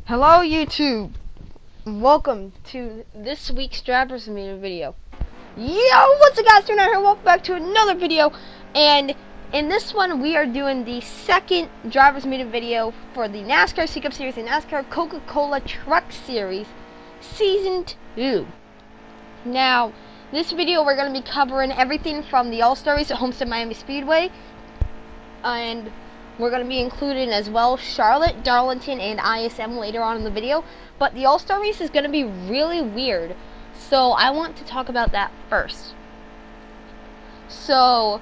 Hello YouTube! Welcome to this week's Drivers Meeting video. Yo, what's up guys, here, welcome back to another video. And in this one we are doing the second Drivers Meeting video for the NASCAR C Cup Series and NASCAR Coca-Cola Truck Series Season 2. Now, this video we're going to be covering everything from the All-Star Race at Homestead Miami Speedway, and we're going to be including as well Charlotte, Darlington, and ISM later on in the video. But the All-Star Race is going to be really weird, so I want to talk about that first. So,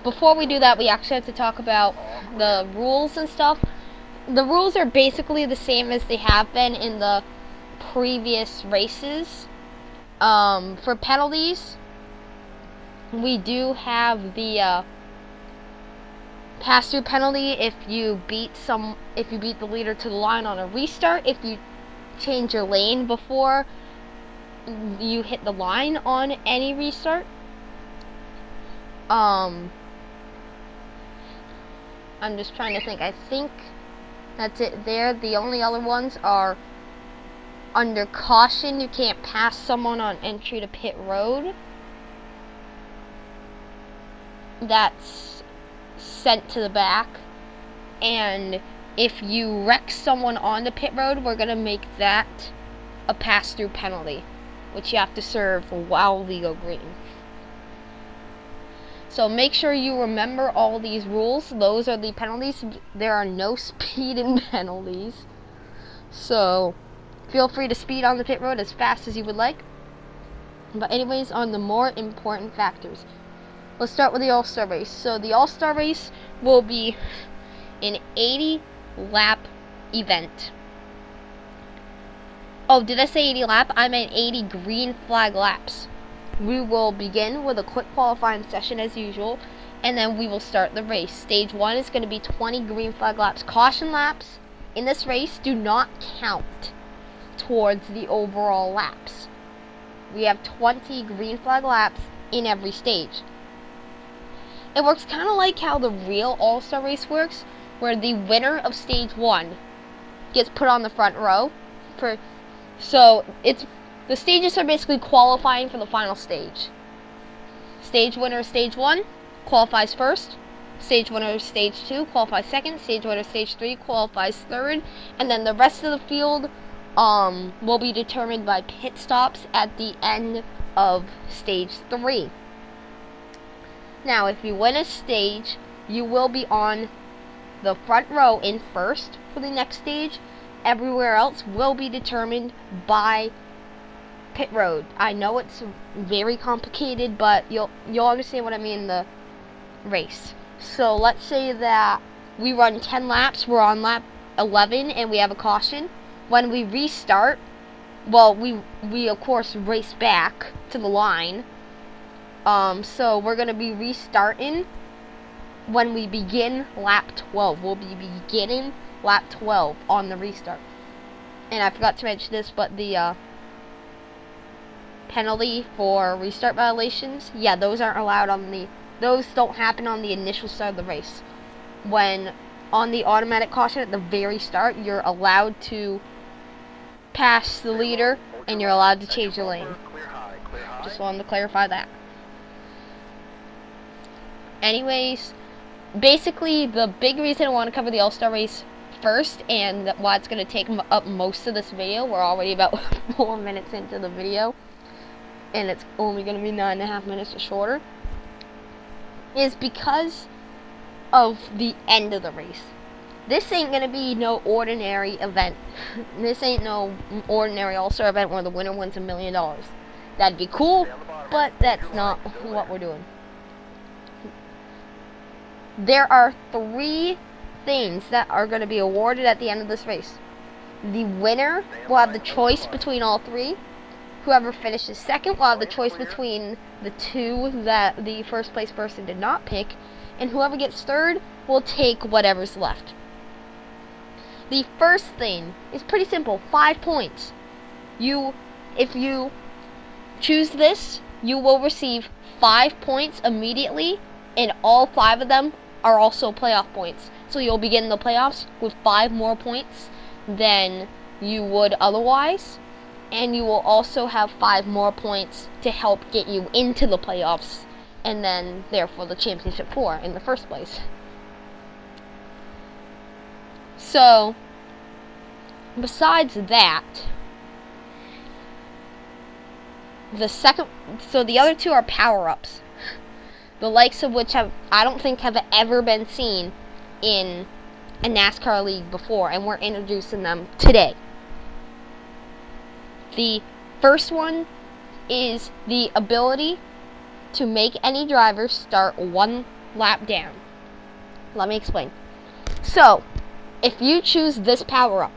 before we do that, we actually have to talk about the rules and stuff. The rules are basically the same as they have been in the previous races. For penalties, we do have the pass-through penalty if you beat the leader to the line on a restart, if you change your lane before you hit the line on any restart. I'm just trying to think. I think that's it there. The only other ones are under caution, you can't pass someone on entry to pit road. That's sent to the back. And if you wreck someone on the pit road, we're going to make that a pass-through penalty, which you have to serve while we go green. So make sure you remember all these rules. Those are the penalties. There are no speeding penalties. So feel free to speed on the pit road as fast as you would like. But anyways, on the more important factors, let's start with the All-Star Race. So the All-Star Race will be an 80-lap event. Oh, did I say 80 lap? I meant 80 green flag laps. We will begin with a quick qualifying session as usual, and then we will start the race. Stage 1 is going to be 20 green flag laps. Caution laps in this race do not count towards the overall laps. We have 20 green flag laps in every stage. It works kind of like how the real All-Star Race works, where the winner of stage 1 gets put on the front row. So the stages are basically qualifying for the final stage. Stage winner of stage 1 qualifies first. Stage winner of stage 2 qualifies second. Stage winner of stage 3 qualifies third. And then the rest of the field will be determined by pit stops at the end of stage 3. Now, if you win a stage, you will be on the front row in first for the next stage. Everywhere else will be determined by pit road. I know it's very complicated, but you'll understand what I mean in the race. So let's say that we run 10 laps, we're on lap 11, and we have a caution. When we restart, well, we of course race back to the line. So we're going to be restarting when we begin lap 12. We'll be beginning lap 12 on the restart. And I forgot to mention this, but the penalty for restart violations, yeah, those aren't allowed those don't happen on the initial start of the race. When on the automatic caution at the very start, you're allowed to pass the leader and you're allowed to change your lane. Just wanted to clarify that. Anyways, basically the big reason I want to cover the All-Star Race first, and why it's going to take up most of this video, we're already about 4 minutes into the video, and it's only going to be 9.5 minutes or shorter, is because of the end of the race. This ain't going to be no ordinary event. This ain't no ordinary All-Star event where the winner wins $1 million. That'd be cool, but that's not what we're doing. There are 3 things that are going to be awarded at the end of this race. The winner will have the choice between all 3. Whoever finishes second will have the choice between the 2 that the first place person did not pick, and whoever gets third will take whatever's left. The first thing is pretty simple, 5 points. If you choose this, you will receive 5 points immediately, and all 5 of them are also playoff points. So you'll begin the playoffs with 5 more points than you would otherwise, and you will also have 5 more points to help get you into the playoffs, and then therefore the championship 4 in the first place. So besides that, the other 2 are power-ups, the likes of which I don't think have ever been seen in a NASCAR league before, and we're introducing them today. The first one is the ability to make any driver start 1 lap down. Let me explain. So, if you choose this power-up,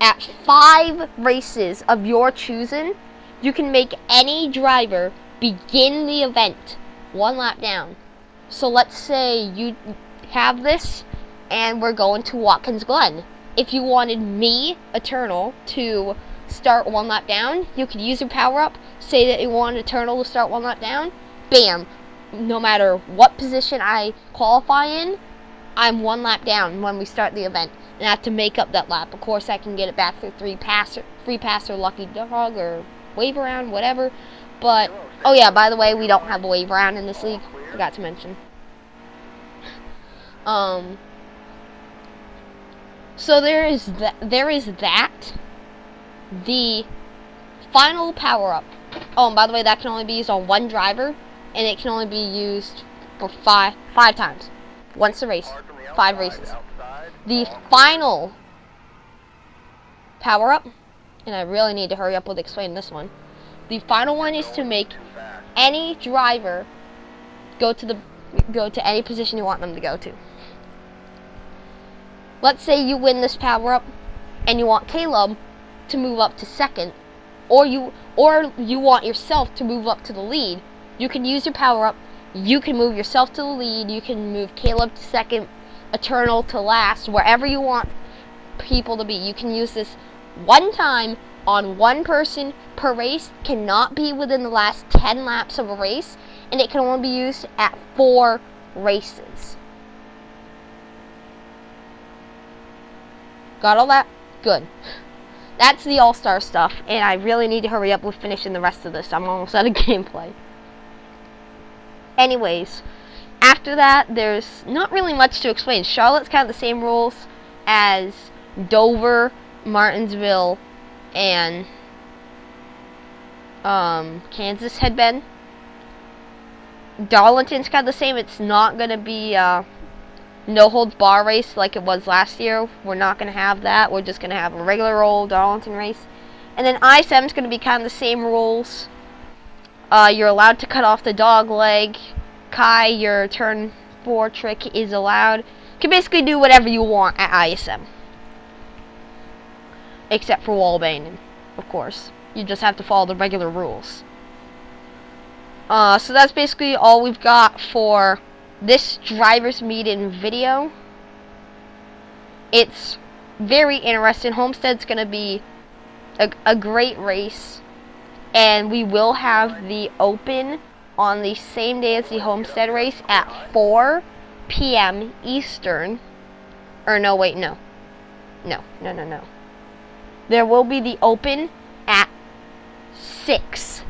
at 5 races of your choosing, you can make any driver begin the event 1 lap down. So let's say you have this, and we're going to Watkins Glen. If you wanted me, Eternal, to start 1 lap down, you could use your power-up, say that you want Eternal to start 1 lap down, bam, no matter what position I qualify in, I'm 1 lap down when we start the event, and I have to make up that lap. Of course, I can get it back through free pass or lucky dog or wave around, whatever. But oh yeah, by the way, we don't have a wave around in this league. Forgot to mention. So there is that. The final power-up. Oh, and by the way, that can only be used on 1 driver, and it can only be used for five times. Once a race. 5 races. The final power-up, and I really need to hurry up with explaining this one. The final one is to make any driver go to any position you want them to go to. Let's say you win this power-up, and you want Caleb to move up to 2nd, or you want yourself to move up to the lead. You can use your power-up. You can move yourself to the lead. You can move Caleb to 2nd, Eternal to last, wherever you want people to be. You can use this 1 time on 1 person per race. Cannot be within the last 10 laps of a race, and it can only be used at 4 races. Got all that? Good. That's the All-Star stuff, and I really need to hurry up with finishing the rest of this. I'm almost out of gameplay. Anyways, after that, there's not really much to explain. Charlotte's kind of the same rules as Dover, Martinsville, and Kansas had been. Darlington's kind of the same. It's not going to be no holds bar race like it was last year. We're not going to have that. We're just going to have a regular old Darlington race. And then I-7's going to be kind of the same rules. You're allowed to cut off the dog leg. Kai, your turn 4 trick is allowed. You can basically do whatever you want at ISM. Except for wall banging, of course. You just have to follow the regular rules. So that's basically all we've got for this driver's meet-in video. It's very interesting. Homestead's going to be a great race. And we will have the Open on the same day as the Homestead race at 4 p.m. Eastern. Or no, wait, no. No. There will be the Open at 6.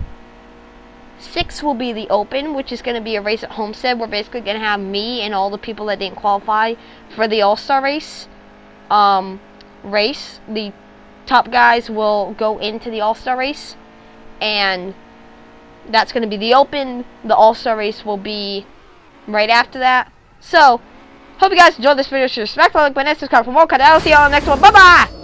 6 will be the Open, which is going to be a race at Homestead. We're basically going to have me and all the people that didn't qualify for the All-Star race. The top guys will go into the All-Star race. And that's going to be the Open. The All-Star race will be right after that. So, hope you guys enjoyed this video. Respect, like, subscribe for more content. I'll see you on the next one. Bye-bye!